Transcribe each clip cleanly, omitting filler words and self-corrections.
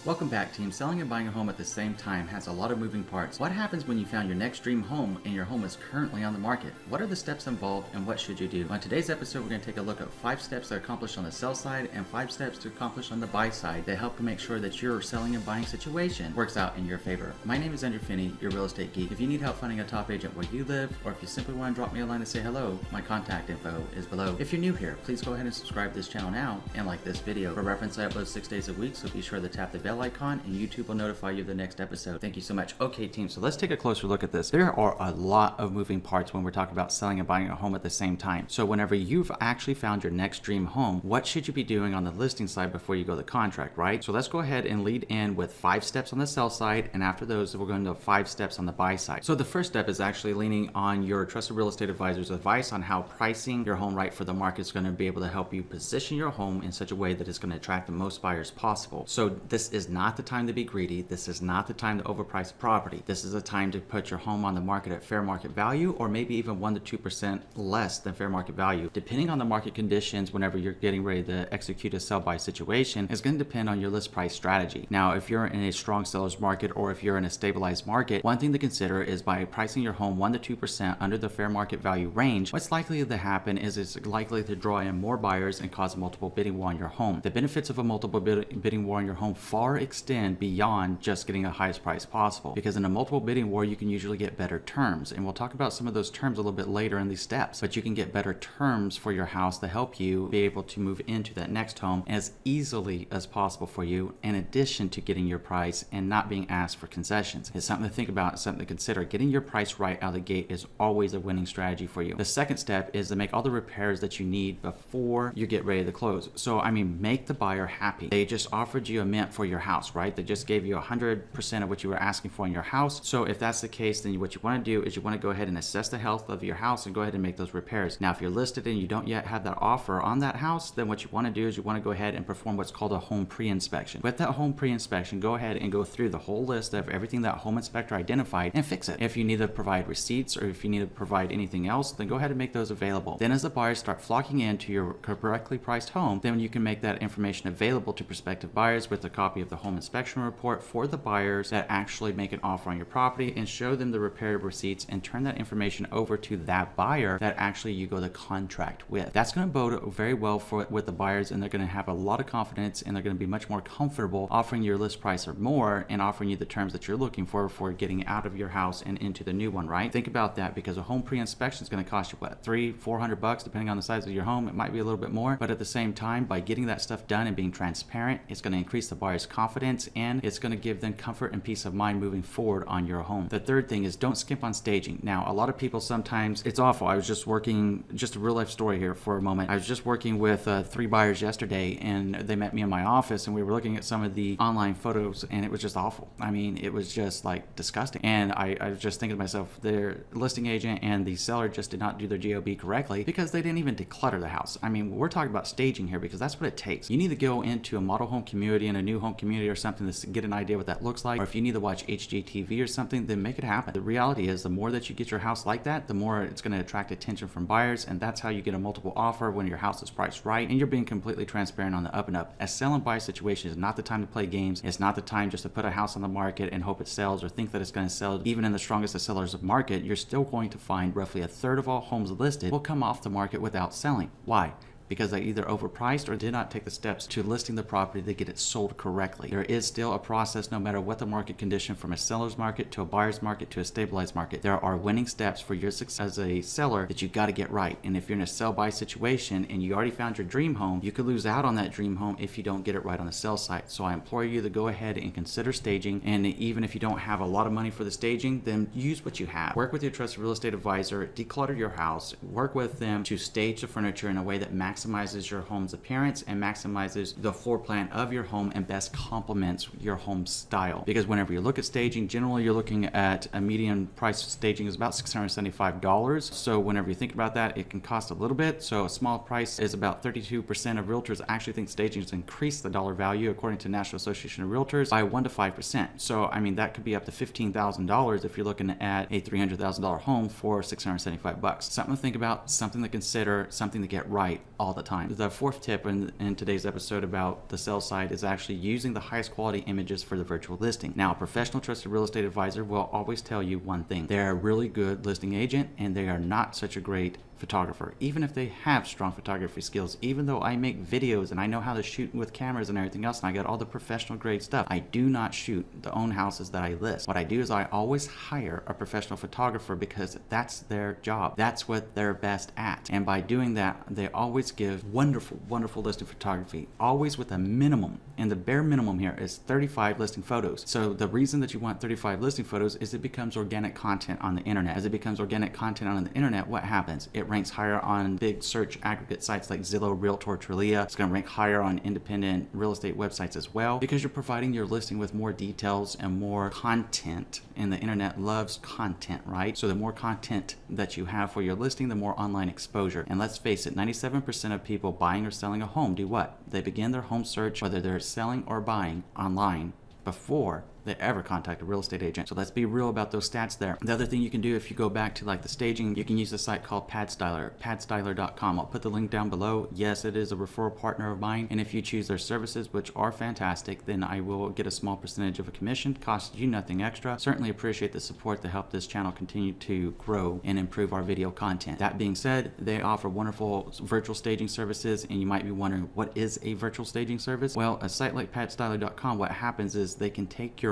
Welcome back, team. Selling and buying a home at the same time has a lot of moving parts. What happens when you found your next dream home and your home is currently on the market? What are the steps involved and what should you do? On today's episode, we're going to take a look at 5 steps that are accomplished on the sell side and 5 steps to accomplish on the buy side that help to make sure that your selling and buying situation works out in your favor. My name is Andrew Finney, your real estate geek. If you need help finding a top agent where you live, or if you simply want to drop me a line to say hello, my contact info is below. If you're new here, please go ahead and subscribe to this channel now and like this video. For reference, I upload 6 days a week, so be sure to tap the bell icon and YouTube will notify you of the next episode. Thank you so much. Okay, team, so let's take a closer look at this. There are a lot of moving parts when we're talking about selling and buying a home at the same time. So whenever you've actually found your next dream home, what should you be doing on the listing side before you go to the contract, right? So let's go ahead and lead in with 5 steps on the sell side, and after those, we're going to 5 steps on the buy side. So the first step is actually leaning on your trusted real estate advisor's advice on how pricing your home right for the market is going to be able to help you position your home in such a way that it's going to attract the most buyers possible. So this is not the time to be greedy. This is not the time to overprice a property. This is a time to put your home on the market at fair market value, or maybe even 1 to 2% less than fair market value. Depending on the market conditions, whenever you're getting ready to execute a sell-by situation, is going to depend on your list price strategy. Now, if you're in a strong seller's market or if you're in a stabilized market, one thing to consider is by pricing your home 1 to 2% under the fair market value range, what's likely to happen is it's likely to draw in more buyers and cause a multiple bidding war on your home. The benefits of a multiple bidding war on your home far extend beyond just getting the highest price possible, because in a multiple bidding war you can usually get better terms, and we'll talk about some of those terms a little bit later in these steps, but you can get better terms for your house to help you be able to move into that next home as easily as possible for you, in addition to getting your price and not being asked for concessions. It's something to think about, something to consider. Getting your price right out of the gate is always a winning strategy for you. The second step is to make all the repairs that you need before you get ready to close. So I mean, make the buyer happy. They just offered you a mint for your house, right? They just gave you 100% of what you were asking for in your house. So if that's the case, then what you want to do is you want to go ahead and assess the health of your house and go ahead and make those repairs. Now, if you're listed and you don't yet have that offer on that house, then what you want to do is you want to go ahead and perform what's called a home pre-inspection. With that home pre-inspection, go ahead and go through the whole list of everything that home inspector identified and fix it. If you need to provide receipts or if you need to provide anything else, then go ahead and make those available. Then as the buyers start flocking into your correctly priced home, then you can make that information available to prospective buyers with a copy of the home inspection report for the buyers that actually make an offer on your property, and show them the repair receipts and turn that information over to that buyer that actually you go to contract with. That's going to bode very well with the buyers, and they're going to have a lot of confidence, and they're going to be much more comfortable offering your list price or more and offering you the terms that you're looking for getting out of your house and into the new one, right? Think about that, because a home pre-inspection is going to cost you what, $300-$400 depending on the size of your home. It might be a little bit more, but at the same time, by getting that stuff done and being transparent, it's going to increase the buyer's confidence, and it's going to give them comfort and peace of mind moving forward on your home. The third thing is don't skimp on staging. Now, a lot of people sometimes, it's awful. I was just working, just a real life story here for a moment. I was just working with 3 buyers yesterday, and they met me in my office, and we were looking at some of the online photos, and it was just awful. I mean, it was just like disgusting. And I was just thinking to myself, their listing agent and the seller just did not do their GOB correctly, because they didn't even declutter the house. I mean, we're talking about staging here, because that's what it takes. You need to go into a model home community and a new home community or something to get an idea what that looks like, or if you need to watch HGTV or something, then make it happen. The reality is, the more that you get your house like that, the more it's going to attract attention from buyers, and that's how you get a multiple offer when your house is priced right and you're being completely transparent on the up and up. A sell and buy situation is not the time to play games. It's not the time just to put a house on the market and hope it sells or think that it's going to sell. Even in the strongest of sellers market, you're still going to find roughly 1/3 of all homes listed will come off the market without selling. Why? Because they either overpriced or did not take the steps to listing the property to get it sold correctly. There is still a process, no matter what the market condition, from a seller's market to a buyer's market to a stabilized market. There are winning steps for your success as a seller that you got to get right. And if you're in a sell-buy situation and you already found your dream home, you could lose out on that dream home if you don't get it right on the sell side. So I implore you to go ahead and consider staging. And even if you don't have a lot of money for the staging, then use what you have. Work with your trusted real estate advisor, declutter your house, work with them to stage the furniture in a way that maximizes your home's appearance and maximizes the floor plan of your home and best complements your home style. Because whenever you look at staging, generally you're looking at a median price staging is about $675. So whenever you think about that, it can cost a little bit. So a small price is about 32% of realtors actually think staging has increased the dollar value, according to National Association of Realtors, by 1 to 5%. So I mean, that could be up to $15,000 if you're looking at a $300,000 home for $675. Something to think about, something to consider, something to get right all all the time. The fourth tip in today's episode about the sell side is actually using the highest quality images for the virtual listing. Now, a professional trusted real estate advisor will always tell you one thing. They're a really good listing agent and they are not such a great photographer, even if they have strong photography skills. Even though I make videos and I know how to shoot with cameras and everything else, and I got all the professional grade stuff, I do not shoot the own houses that I list. What I do is I always hire a professional photographer because that's their job. That's what they're best at. And by doing that, they always give wonderful, wonderful listing photography, always with a minimum. And the bare minimum here is 35 listing photos. So the reason that you want 35 listing photos is it becomes organic content on the internet. As it becomes organic content on the internet, what happens? It ranks higher on big search aggregate sites like Zillow, Realtor, Trulia. It's going to rank higher on independent real estate websites as well, because you're providing your listing with more details and more content, and the internet loves content, right? So the more content that you have for your listing, the more online exposure. And let's face it, 97% of people buying or selling a home do what? They begin their home search, whether they're selling or buying, online before they ever contact a real estate agent. So let's be real about those stats there. The other thing you can do, if you go back to like the staging, you can use a site called PadStyler, padstyler.com. I'll put the link down below. Yes, it is a referral partner of mine, and if you choose their services, which are fantastic, then I will get a small percentage of a commission. Costs you nothing extra. Certainly appreciate the support to help this channel continue to grow and improve our video content. That being said, they offer wonderful virtual staging services, and you might be wondering, what is a virtual staging service? Well, a site like padstyler.com, what happens is they can take your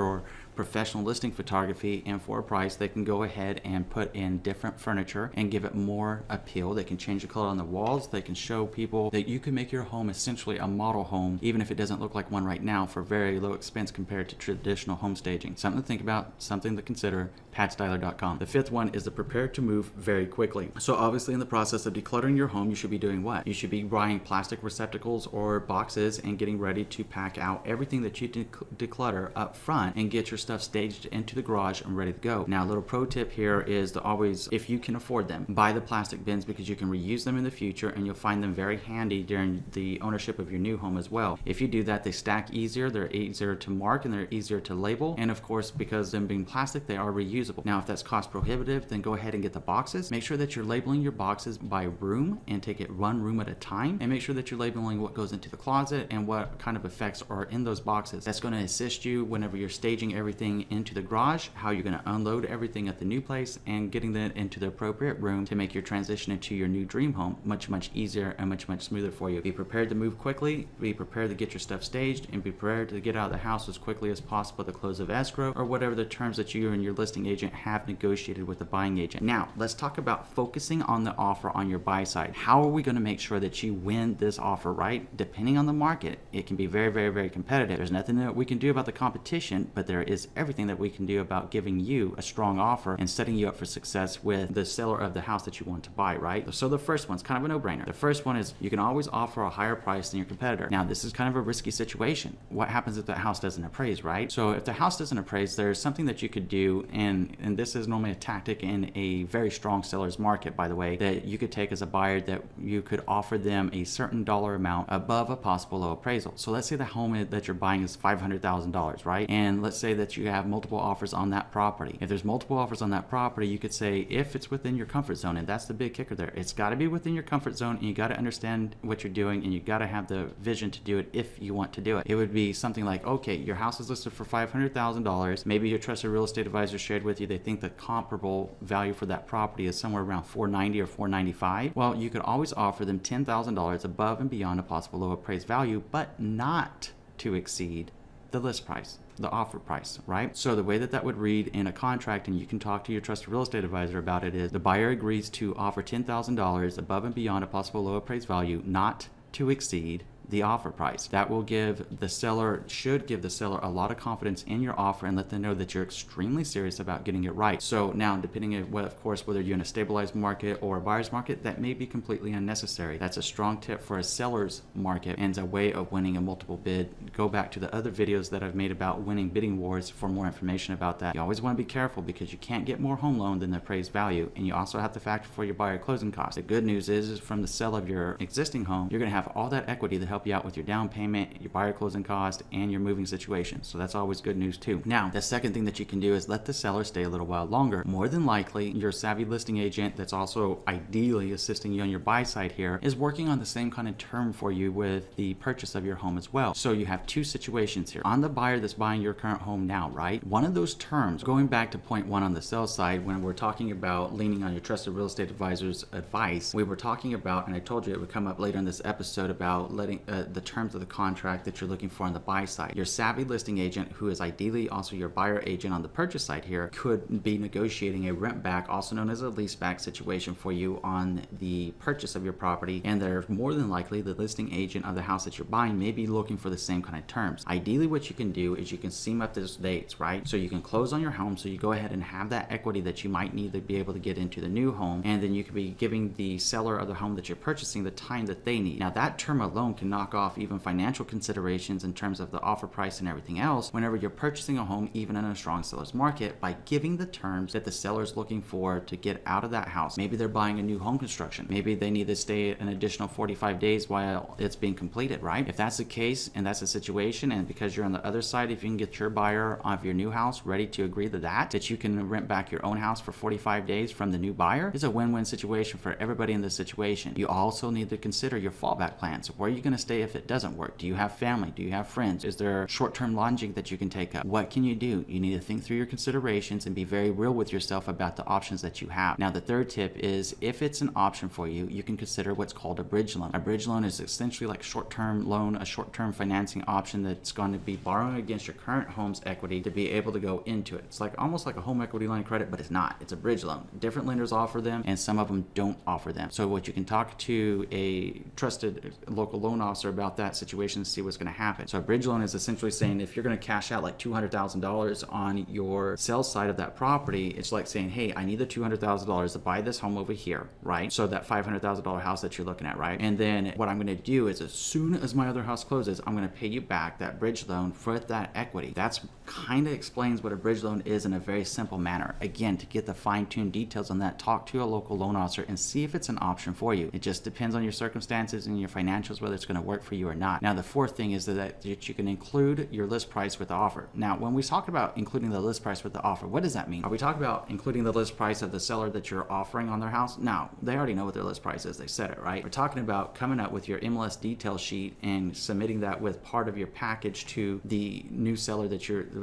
professional listing photography, and for a price they can go ahead and put in different furniture and give it more appeal. They can change the color on the walls. They can show people that you can make your home essentially a model home, even if it doesn't look like one right now, for very low expense compared to traditional home staging. Something to think about, something to consider. padstyler.com. The fifth one is the prepare to move very quickly. So obviously in the process of decluttering your home, you should be doing what? You should be buying plastic receptacles or boxes and getting ready to pack out everything that you declutter up front and get your stuff staged into the garage and ready to go. Now, a little pro tip here is to always, if you can afford them, buy the plastic bins, because you can reuse them in the future and you'll find them very handy during the ownership of your new home as well. If you do that, they stack easier, they're easier to mark, and they're easier to label. And of course, because them being plastic, they are reusable. Now, if that's cost prohibitive, then go ahead and get the boxes. Make sure that you're labeling your boxes by room and take it one room at a time, and make sure that you're labeling what goes into the closet and what kind of effects are in those boxes. That's going to assist you whenever you're staging everything into the garage, how you're going to unload everything at the new place, and getting that into the appropriate room to make your transition into your new dream home much easier and much smoother for you. Be prepared to move quickly, be prepared to get your stuff staged, and be prepared to get out of the house as quickly as possible at the close of escrow, or whatever the terms that you and your listing agent have negotiated with the buying agent. Now, let's talk about focusing on the offer on your buy side. How are we going to make sure that you win this offer, right? Depending on the market, it can be very competitive. There's nothing that we can do about the competition, but there is everything that we can do about giving you a strong offer and setting you up for success with the seller of the house that you want to buy, right? So the first one's kind of a no-brainer. The first one is you can always offer a higher price than your competitor. Now, this is kind of a risky situation. What happens if the house doesn't appraise, right? So if the house doesn't appraise, there's something that you could do, and this is normally a tactic in a very strong seller's market, by the way, that you could take as a buyer, that you could offer them a certain dollar amount above a possible low appraisal. So let's say the home that you're buying is $500,000, right? And let's say that you have multiple offers on that property. If there's multiple offers on that property, you could say, if it's within your comfort zone, and that's the big kicker there, it's got to be within your comfort zone, and you got to understand what you're doing, and you got to have the vision to do it if you want to do it. It would be something like, okay, your house is listed for $500,000. Maybe your trusted real estate advisor shared with you they think the comparable value for that property is somewhere around $490,000 or $495,000. Well, you could always offer them $10,000 above and beyond a possible low appraised value, but not to exceed the list price, the offer price, right? So the way that would read in a contract, and you can talk to your trusted real estate advisor about it, is the buyer agrees to offer $10,000 above and beyond a possible low appraised value, not to exceed the offer price. That will give the seller, should give the seller a lot of confidence in your offer and let them know that you're extremely serious about getting it right. So now, depending on what, of course, whether you're in a stabilized market or a buyer's market, that may be completely unnecessary. That's a strong tip for a seller's market and a way of winning a multiple bid. Go back to the other videos that I've made about winning bidding wars for more information about that. You always want to be careful, because you can't get more home loan than the appraised value, and you also have to factor for your buyer closing costs. The good news is from the sale of your existing home, you're going to have all that equity to help help you out with your down payment, your buyer closing cost, and your moving situation. So that's always good news too. Now, the second thing that you can do is let the seller stay a little while longer. More than likely, your savvy listing agent that's also ideally assisting you on your buy side here is working on the same kind of term for you with the purchase of your home as well. So you have two situations here. On the buyer that's buying your current home now, right? One of those terms, going back to point one on the sell side, when we're talking about leaning on your trusted real estate advisor's advice, we were talking about, and I told you it would come up later in this episode, about letting the terms of the contract that you're looking for on the buy side. Your savvy listing agent, who is ideally also your buyer agent on the purchase side here, could be negotiating a rent back, also known as a lease back situation for you on the purchase of your property, and they're more than likely the listing agent of the house that you're buying may be looking for the same kind of terms. Ideally, what you can do is you can seam up those dates, right? So you can close on your home, so you go ahead and have that equity that you might need to be able to get into the new home, and then you could be giving the seller of the home that you're purchasing the time that they need. Now, that term alone can knock off even financial considerations in terms of the offer price and everything else whenever you're purchasing a home, even in a strong seller's market, by giving the terms that the seller is looking for to get out of that house. Maybe they're buying a new home construction. Maybe they need to stay an additional 45 days while it's being completed, right? If that's the case and that's the situation, and because you're on the other side, if you can get your buyer of your new house ready to agree to that you can rent back your own house for 45 days from the new buyer, it's a win-win situation for everybody in this situation. You also need to consider your fallback plans. Where are you going to stay if it doesn't work? Do you have family? Do you have friends? Is there short-term lodging that you can take up? What can you do? You need to think through your considerations and be very real with yourself about the options that you have. Now, the third tip is, if it's an option for you, you can consider what's called a bridge loan. A bridge loan is essentially like short-term loan, a short-term financing option that's going to be borrowing against your current home's equity to be able to go into it. It's like almost like a home equity line of credit, but it's not. It's a bridge loan. Different lenders offer them, and some of them don't offer them. So what you can talk to a trusted local loan officer about that situation and see what's going to happen. So a bridge loan is essentially saying if you're going to cash out like $200,000 on your sales side of that property, it's like saying, hey, I need the $200,000 to buy this home over here, right? So that $500,000 house that you're looking at, right? And then what I'm going to do is, as soon as my other house closes, I'm going to pay you back that bridge loan for that equity. That's kind of explains what a bridge loan is in a very simple manner. Again, to get the fine-tuned details on that, talk to a local loan officer and see if it's an option for you. It just depends on your circumstances and your financials, whether it's going to work for you or not. Now, the fourth thing is that you can include your list price with the offer. Now, when we talk about including the list price with the offer, what does that mean? Are we talking about including the list price of the seller that you're offering on their house? No, they already know what their list price is. They said it, right? We're talking about coming up with your MLS detail sheet and submitting that with part of your package to the new seller that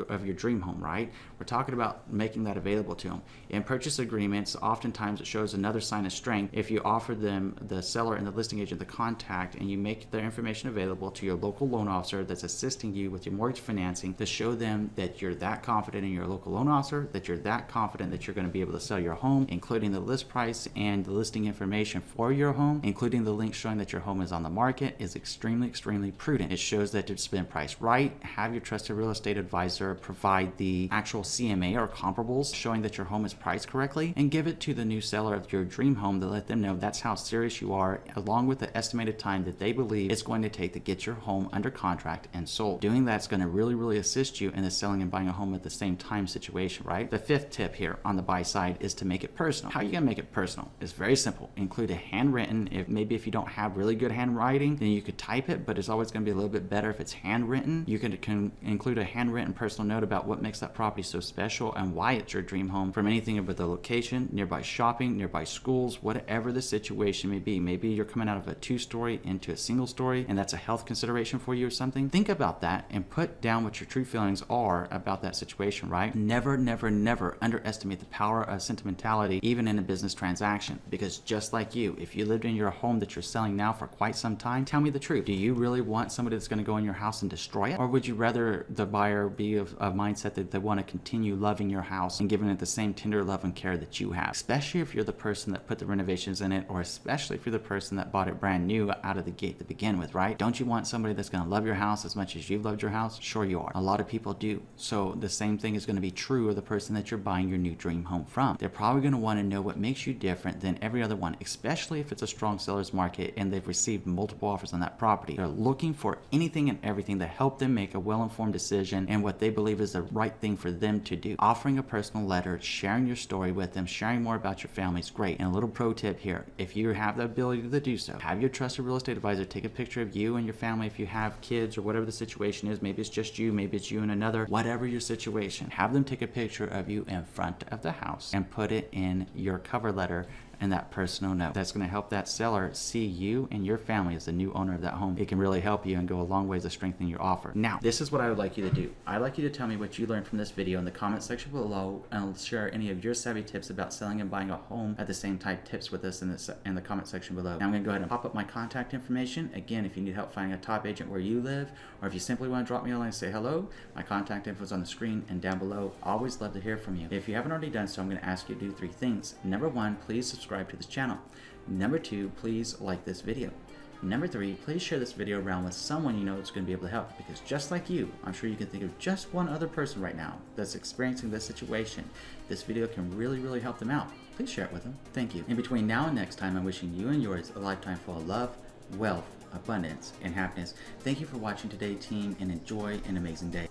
of your dream home, right? We're talking about making that available to them. In purchase agreements, oftentimes it shows another sign of strength if you offer them, the seller and the listing agent, the contact, and you make their information available to your local loan officer that's assisting you with your mortgage financing, to show them that you're that confident in your local loan officer, that you're that confident that you're going to be able to sell your home, including the list price and the listing information for your home, including the link showing that your home is on the market, is extremely, extremely prudent. It shows that it's been priced right. Have your trusted real estate advisor provide the actual CMA or comparables showing that your home is priced correctly, and give it to the new seller of your dream home to let them know that's how serious you are, along with the estimated time that they believe it's going to take to get your home under contract and sold. Doing that's going to really, really assist you in the selling and buying a home at the same time situation, right? The fifth tip here on the buy side is to make it personal. How are you going to make it personal? It's very simple. Include a handwritten, if you don't have really good handwriting, then you could type it, but it's always going to be a little bit better if it's handwritten. You can include a handwritten personal note about what makes that property so special and why it's your dream home, from anything about the location, nearby shopping, nearby schools, whatever the situation may be. Maybe you're coming out of a 2-story into a single story, and that's a health consideration for you or something. Think about that and put down what your true feelings are about that situation, right? Never, never, never underestimate the power of sentimentality, even in a business transaction, because just like you, if you lived in your home that you're selling now for quite some time, tell me the truth. Do you really want somebody that's going to go in your house and destroy it? Or would you rather the buyer be of a mindset that they want to continue loving your house and giving it the same tender love and care that you have? Especially if you're the person that put the renovations in it, or especially if you're the person that bought it brand new out of the gate to begin with, right? Don't you want somebody that's going to love your house as much as you've loved your house? Sure you are. A lot of people do. So the same thing is going to be true of the person that you're buying your new dream home from. They're probably going to want to know what makes you different than every other one, especially if it's a strong seller's market and they've received multiple offers on that property. They're looking for anything and everything to help them make a well-informed decision and what they believe is the right thing for them to do. Offering a personal letter, sharing your story with them, sharing more about your family is great. And a little pro tip here, if you have the ability to do so, have your trusted real estate advisor take a picture picture of you and your family if you have kids or whatever the situation is. Maybe it's just you, maybe it's you and another, whatever your situation. Have them take a picture of you in front of the house and put it in your cover letter and that personal note. That's going to help that seller see you and your family as the new owner of that home. It can really help you and go a long way to strengthen your offer. Now, this is what I would like you to do. I'd like you to tell me what you learned from this video in the comment section below, and I'll share any of your savvy tips about selling and buying a home at the same time tips with us in the comment section below. Now I'm going to go ahead and pop up my contact information. Again, if you need help finding a top agent where you live, or if you simply want to drop me a line and say hello, my contact info is on the screen and down below. Always love to hear from you. If you haven't already done so, I'm going to ask you to do 3 things. Number 1, please subscribe to this channel. Number 2, please like this video. Number 3, please share this video around with someone you know that's going to be able to help, because just like you, I'm sure you can think of just one other person right now that's experiencing this situation. This video can really help them out. Please share it with them. Thank you. In between now and next time, I'm wishing you and yours a lifetime full of love, wealth, abundance, and happiness. Thank you for watching today, team, and enjoy an amazing day.